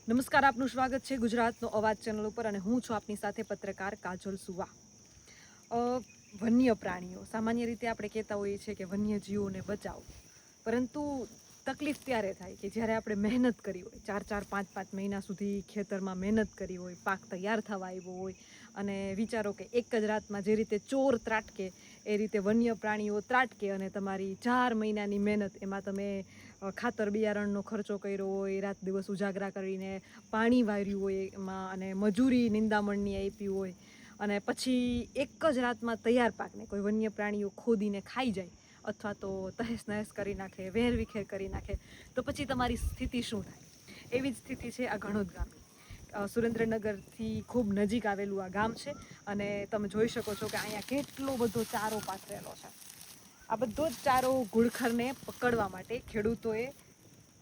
નમસ્કાર, આપનું સ્વાગત છે ગુજરાતનો અવાજ ચેનલ ઉપર અને હું છું આપની સાથે પત્રકાર કાજલ સુવા. વન્ય પ્રાણીઓ સામાન્ય રીતે આપણે કહેતા હોઈએ છીએ કે વન્યજીવોને બચાવો, પરંતુ તકલીફ ત્યારે થાય કે જ્યારે આપણે મહેનત કરી હોય, 4-4, 5-5 મહિના સુધી ખેતરમાં મહેનત કરી હોય, પાક તૈયાર થવા આવ્યો હોય અને વિચારો કે એક જ રાતમાં જે રીતે ચોર ત્રાટકે એ રીતે વન્ય પ્રાણીઓ ત્રાટકે અને તમારી 4 મહિનાની મહેનત એમાં તમે ખાતર બિયારણનો ખર્ચો કર્યો હોય, રાત દિવસ ઉજાગરા કરીને પાણી વાર્યું હોય એમાં અને મજૂરી નિંદામણની આપી હોય અને પછી એક જ રાતમાં તૈયાર પાકને કોઈ વન્ય પ્રાણીઓ ખોદીને ખાઈ જાય અથવા તો તહેસ નહેસ કરી નાખે, વેરવિખેર કરી નાખે, તો પછી તમારી સ્થિતિ શું થાય? એવી જ સ્થિતિ છે આ ઘણોદ ગામની. સુરેન્દ્રનગરથી ખૂબ નજીક આવેલું આ ગામ છે અને તમે જોઈ શકો છો કે અહીંયા કેટલો બધો ચારો પાથરેલો છે. આ બધો જ ચારો ઘુડખરને પકડવા માટે ખેડૂતોએ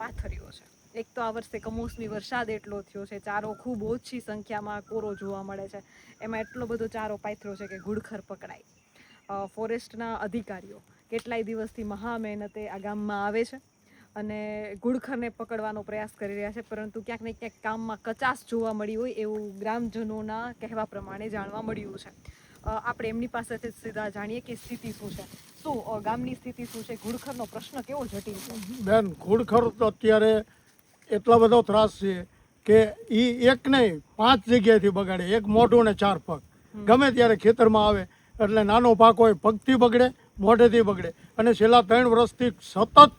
પાથર્યો છે. એક તો આ વર્ષે કમોસમી વરસાદ એટલો થયો છે, ચારો ખૂબ ઓછી સંખ્યામાં કોરો જોવા મળે છે, એમાં એટલો બધો ચારો પાથર્યો છે કે ઘુડખર પકડાય. ફોરેસ્ટના અધિકારીઓ કેટલાય દિવસથી મહા મહેનતે આ ગામમાં આવે છે અને ઘુડખરને પકડવાનો પ્રયાસ કરી રહ્યા છે, પરંતુ ક્યાંક ને ક્યાંક કામમાં કચાશ જોવા મળી હોય એવું ગ્રામજનોના કહેવા પ્રમાણે જાણવા મળ્યું છે. આપણે એમની પાસેથી સીધા જાણીએ કે સ્થિતિ શું છે. શું ગામની સ્થિતિ શું છે? ઘુડખરનો પ્રશ્ન કેવો જટિલ છે? બેન, ઘુડખર તો અત્યારે એટલો બધો ત્રાસ છે કે એ એક નહીં 5 જગ્યાએથી બગાડે, એક મોઢું ને 4 પગ. ગમે ત્યારે ખેતરમાં આવે એટલે નાનો પાક હોય પગથી બગડે, મોઢેથી બગડે અને છેલ્લા 3 વર્ષથી સતત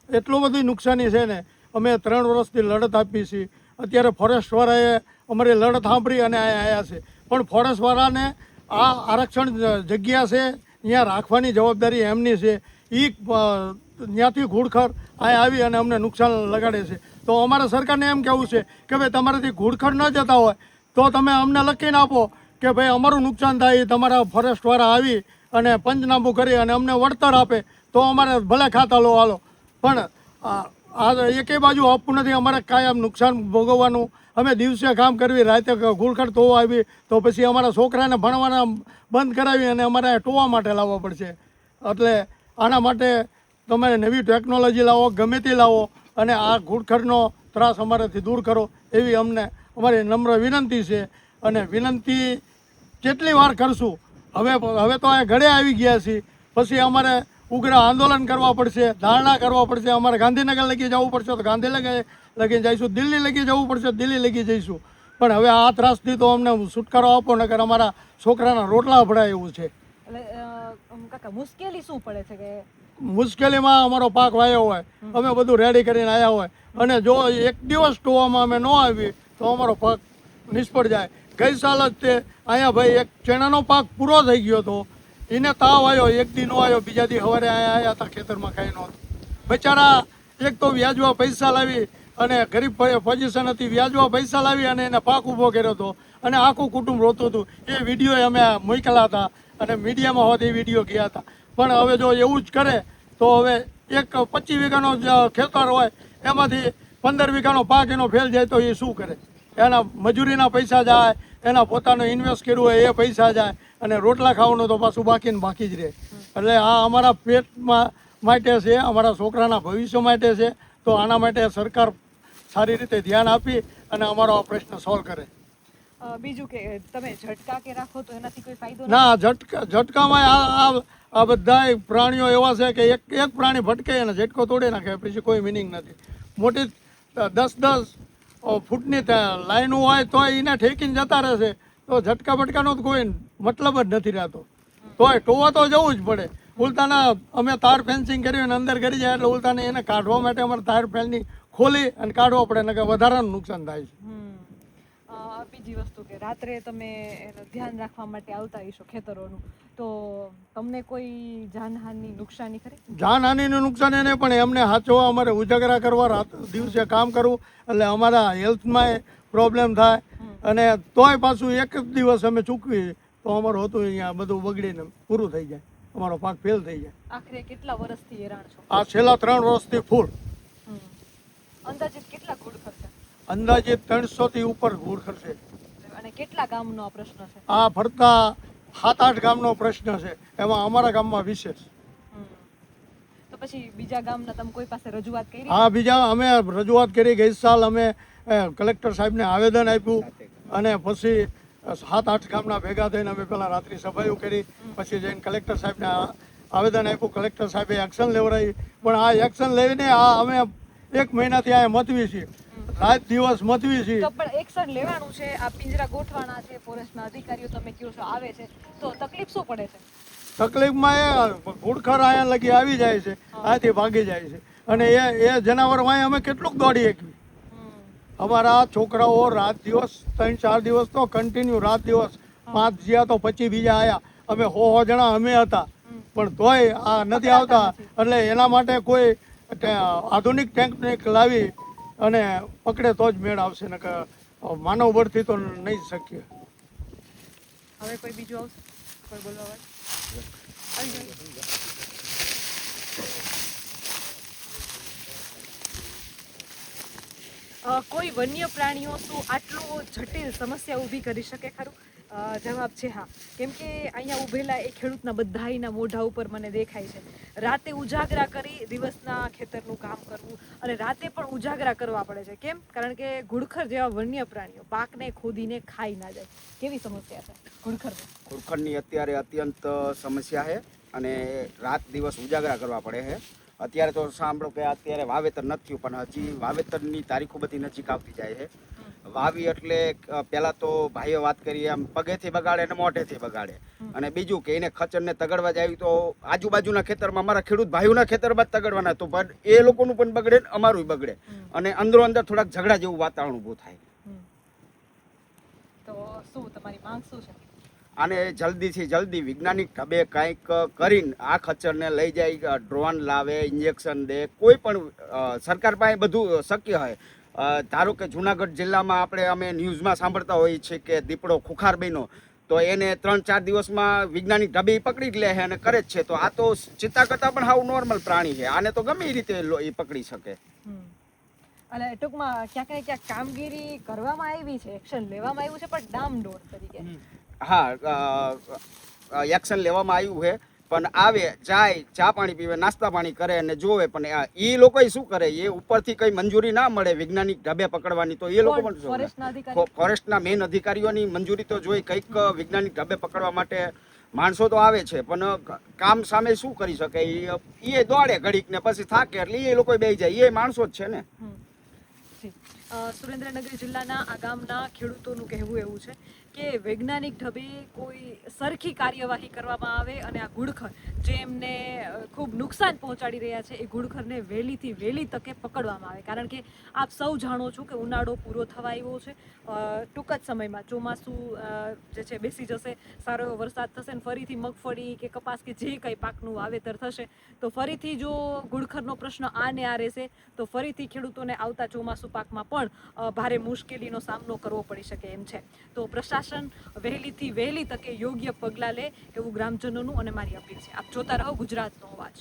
એટલું બધું નુકસાની છે ને. અમે 3 વર્ષથી લડત આપી છીએ. અત્યારે ફોરેસ્ટવાળાએ અમારી લડત સાંભળી અને આવ્યા છે, પણ ફોરેસ્ટવાળાને આ આરક્ષણ જગ્યા છે ત્યાં રાખવાની જવાબદારી એમની છે. એ ત્યાંથી ઘુડખર અહીંયા આવી અને અમને નુકસાન લગાડે છે. તો અમારા સરકારને એમ કહેવું છે કે ભાઈ તમારાથી ઘુડખર ન જતા હોય તો તમે અમને લખીને આપો કે ભાઈ અમારું નુકસાન થાય, તમારા ફોરેસ્ટવાળા આવી અને પંચનામું કરી અને અમને વળતર આપે તો અમારે ભલે ખાતા લો હાલો. પણ આ એકે બાજુ આપવું નથી, અમારે કાયમ નુકસાન ભોગવવાનું. અમે દિવસે કામ કરવી, રાતે ઘુડખર ધોવા આવી તો પછી અમારા છોકરાને ભણવાના બંધ કરાવી અને અમારે ટોવા માટે લાવવા પડશે. એટલે આના માટે તમે નવી ટેકનોલોજી લાવો, ગમે તે લાવો અને આ ઘુડખરનો ત્રાસ અમારાથી દૂર કરો એવી અમને અમારી નમ્ર વિનંતી છે. અને વિનંતી કેટલી વાર કરશું? હવે તો આ ઘરે આવી ગયા છીએ, પછી અમારે ઉગ્ર આંદોલન કરવા પડશે, ધારણા કરવા પડશે. અમારે ગાંધીનગર લગી જવું પડશે તો ગાંધીનગર લગી જઈશું, દિલ્હી લગી જવું પડશે દિલ્હી લગી જઈશું. પણ હવે આ ત્રાસથી તો અમને છુટકારો આપો, નકર અમારા છોકરાના રોટલા ભરાય એવું છે. એટલે કાકા, મુશ્કેલી શું પડે છે? કે મુશ્કેલીમાં અમારો પાક વાયો હોય, અમે બધું રેડી કરીને આવ્યા હોય અને જો એક દિવસ ટોવામાં અમે ન આવી તો અમારો પાક નિષ્ફળ જાય. ગઈ સાલ જ તે અહીંયા ભાઈ એક ચણાનો પાક પૂરો થઈ ગયો હતો, એને તાવ આવ્યો, એક દી નો આવ્યો, બીજા દી સવારે અહીંયા આવ્યા હતા, ખેતરમાં કાંઈ નહોતું. બિચારા એક તો વ્યાજવા પૈસા લાવી અને ગરીબ પોઝિશન હતી, વ્યાજવા પૈસા લાવી અને એને પાક ઊભો કર્યો હતો અને આખું કુટુંબ રોતું હતું. એ વિડીયો અમે મોકલા હતા અને મીડિયામાં હોત એ વિડીયો ગયા હતા. પણ હવે જો એવું જ કરે તો હવે એક 25 વીઘાનો ખેતર હોય એમાંથી 15 વીઘાનો પાક એનો ફેલ જાય તો એ શું કરે? એના મજૂરીના પૈસા જાય, એના પોતાનો ઇન્વેસ્ટ કર્યું હોય એ પૈસા જાય અને રોટલા ખાવાનું તો પાછું બાકી જ રહે. એટલે આ અમારા પેટમાં માટે છે, અમારા છોકરાના ભવિષ્ય માટે છે. તો આના માટે સરકાર સારી રીતે ધ્યાન આપી અને અમારો આ પ્રશ્ન સોલ્વ કરે. બીજું કે તમે ઝટકા કે રાખો તો એનાથી કોઈ ફાયદો ના, ઝટકામાં આ બધા પ્રાણીઓ એવા છે કે એક પ્રાણી ભટકે અને ઝટકો તોડી નાખે, પછી કોઈ મિનિંગ નથી. મોટી 10-10 ફૂટની લાઈનો હોય તો એને ઠેકીને જતા રહેશે, તો ઝટકા બટકાનો તો કોઈ મતલબ જ નથી રહેતો. તોય ટોવા તો જવું જ પડે. ઉલટાના અમે તાર ફેન્સિંગ કરી અને અંદર કરી જાય એટલે ઉલટાને એને કાઢવા માટે અમારે તાર ફેન્સિંગ ખોલી અને કાઢવા પડે ને કે વધારાનું નુકસાન થાય છે. બીજી વસ્તુ કે રાત્રે તમે એનું ધ્યાન રાખવા માટે આવતા હશો ખેતરોનું, તો તમને કોઈ જાનહાની નુકસાની ખરી? જાનહાનીનું નુકસાન એને પણ એમને સાચવવા, અમારે ઉજાગરા કરવા, રાત દિવસે કામ કરવું એટલે અમારા હેલ્થમાં પ્રોબ્લેમ થાય. અને તોય પાછું એક જ દિવસ અમે ચૂકવી તો અમારું હતું અહીંયા બધું બગડીને પૂરું થઈ જાય, અમારો પાક ફેલ થઈ જાય. આખરે કેટલા વર્ષથી હેરાન છો? આ છેલ્લા 3 વર્ષથી ફૂલ. અંદાજિત કેટલા ઘુડખર છે? અંદાજે 300 થી ઉપર ઘુડખર છે. અને કેટલા ગામનો આ પ્રશ્ન છે? આ ફરતા 7-8 ગામનો પ્રશ્ન છે, એમાં અમારા ગામમાં વિશેષ. તો પછી બીજા ગામના તમે કોઈ પાસે રજૂઆત કરી? હા, બીજા અમે રજૂઆત કરી. ગઈ સાલ અમે કલેક્ટર સાહેબને આવેદન આપ્યું અને પછી 7-8 ગામના ભેગા થઈને અમે પહેલાં રાત્રિ સભાઓ કરી, પછી જઈને કલેક્ટર સાહેબને આવેદન આપ્યું. કલેક્ટર સાહેબે એક્શન લેવડાવી, પણ આ એક્શન લઈને અમે 1 મહિનાથી આ મતવી છીએ, રાત દિવસ મતવી છીએ. તો પણ એક્શન લેવાનું છે, આ પિંજરા ગોઠવાના છે, ફોરેસ્ટના અધિકારીઓ તમે કહો છો આવે છે, તો તકલીફ શું પડે છે? તકલીફમાં એ ઘુડખર અહીંયા લગી આવી જાય છે, અહીંયાથી ભાગી જાય છે, અને એ જનાવર વાંય અમે કેટલુંક દોડી શકીએ. અમારા છોકરાઓ રાત દિવસ 3-4 દિવસ તો કન્ટિન્યુ રાત દિવસ 5 જ્યાં તો 25 બીજા આવ્યા. અમે 100 જણા અમે હતા, પણ તોય આ નથી આવતા. એટલે એના માટે કોઈ આધુનિક ટેકનિક લાવી અને પકડે તો જ મેળ આવશે, ને માનવ બળથી તો નહીં જ શકીએ. હવે કોઈ બીજું આવશે? કોઈ બોલવા વાળું? આવી જાઓ. કોઈ વન્ય પ્રાણીઓ શું આટલું જટિલ સમસ્યા ઊભી કરી શકે ખરું? જવાબ છે હા. કેમ કે અહીંયા ઊભેલા એ ખેડૂતના બધાયના મોઢા ઉપર મને દેખાય છે. રાતે ઉજાગરા કરી દિવસના ખેતરનું કામ કરવું, અને રાતે પણ ઉજાગરા કરવા પડે છે. કેમ? કારણ કે ઘુડખર જેવા વન્ય પ્રાણીઓ પાકને ખોદીને ખાઈ ના જાય. કેવી સમસ્યા છે ઘુડખરની? અત્યારે અત્યંત સમસ્યા છે, અને રાત દિવસ ઉજાગરા કરવા પડે છે. અત્યારે તો સાંભળો કે અત્યારે વાવેતર નથી થયું, પણ હજી વાવેતરની તારીખો બધી નજીક આવતી જાય છે. વાવી એટલે પહેલા તો ભાઈઓ વાત કરીએ આમ પગેથી બગાડે ને મોઢેથી બગાડે, અને બીજું કે એને ખચરને તગડવા જાય તો આજુબાજુના ખેતરમાં, અમારા ખેડૂત ભાઈઓના ખેતરમાં જ તગડવાના, તો પણ એ લોકોનું પણ બગડે ને અમારું બગડે, અને અંદરો અંદર થોડાક ઝઘડા જેવું વાતાવરણ ઊભું થાય. તો શું તમારી માંગ શું છે? આને જલ્દીથી જલ્દી વૈજ્ઞાનિક ઢબે કંઈક કરીને આ ખચ્ચરને લઈ જાય, ડ્રોન લાવે, ઇન્જેક્શન દે, કોઈ પણ સરકાર પાસે બધું શક્ય હોય. ધારો કે જુનાગઢ જિલ્લામાં અમે ન્યૂઝમાં સાંભળતા હોઈએ છીએ કે દીપડો ખુખાર બન્યો, તો એને 3-4 દિવસમાં વૈજ્ઞાનિક ઢબે પકડી જ લે છે અને કરે જ છે. તો આ તો ચિત્તા કરતાં પણ હાવ નોર્મલ પ્રાણી છે, આને તો ગમે એ રીતે એ પકડી શકે. અને ટૂંકમાં ક્યાંક ને ક્યાંક કામગીરી કરવામાં આવી છે, એક્શન લેવામાં આવ્યું છે, પણ ડામડોળ તરીકે. હા, એક્શન લેવામાં આવ્યું છે, પણ આવે જાય, ચા પાણી પીવે, નાસ્તા પાણી કરે અને જોવે, પણ એ લોકો શું કરે, એ ઉપરથી કઈ મંજૂરી ના મળે વૈજ્ઞાનિક ઢબે પકડવાની, તો એ લોકો પણ ફોરેસ્ટના મેઇન અધિકારીઓની મંજૂરી તો જોઈ. કંઈક વૈજ્ઞાનિક ઢબે પકડવા માટે માણસો તો આવે છે, પણ કામ સામે શું કરી શકે? એ દોડે ઘડીક ને પછી થાકે એટલે એ લોકો બેસી જાય. એ માણસો જ છે ને. સુરેન્દ્રનગર જિલ્લાના આ ગામના ખેડૂતોનું કહેવું એવું છે કે વૈજ્ઞાનિક ઢબે કોઈ સરખી કાર્યવાહી કરવામાં આવે અને આ ઘુડખર જે એમને ખૂબ નુકસાન પહોંચાડી રહ્યા છે, એ ઘુડખરને વહેલીથી વહેલી તકે પકડવામાં આવે. કારણ કે આપ સૌ જાણો છો કે ઉનાળો પૂરો થવા આવ્યો છે, ટૂંક જ સમયમાં ચોમાસું જે છે બેસી જશે, સારો એવો વરસાદ થશે, ને ફરીથી મગફળી કે કપાસ કે જે કંઈ પાકનું વાવેતર થશે, તો ફરીથી જો ઘુડખરનો પ્રશ્ન આ ને આ રહેશે, તો ફરીથી ખેડૂતોને આવતા ચોમાસું પાકમાં પણ ભારે મુશ્કેલીનો સામનો કરવો પડી શકે એમ છે. તો પ્રશાસન વહેલીથી વહેલી તકે યોગ્ય પગલાં લે એવું ગ્રામજનોનું અને મારી અપીલ છે. આપ જોતા રહો ગુજરાતનો અવાજ.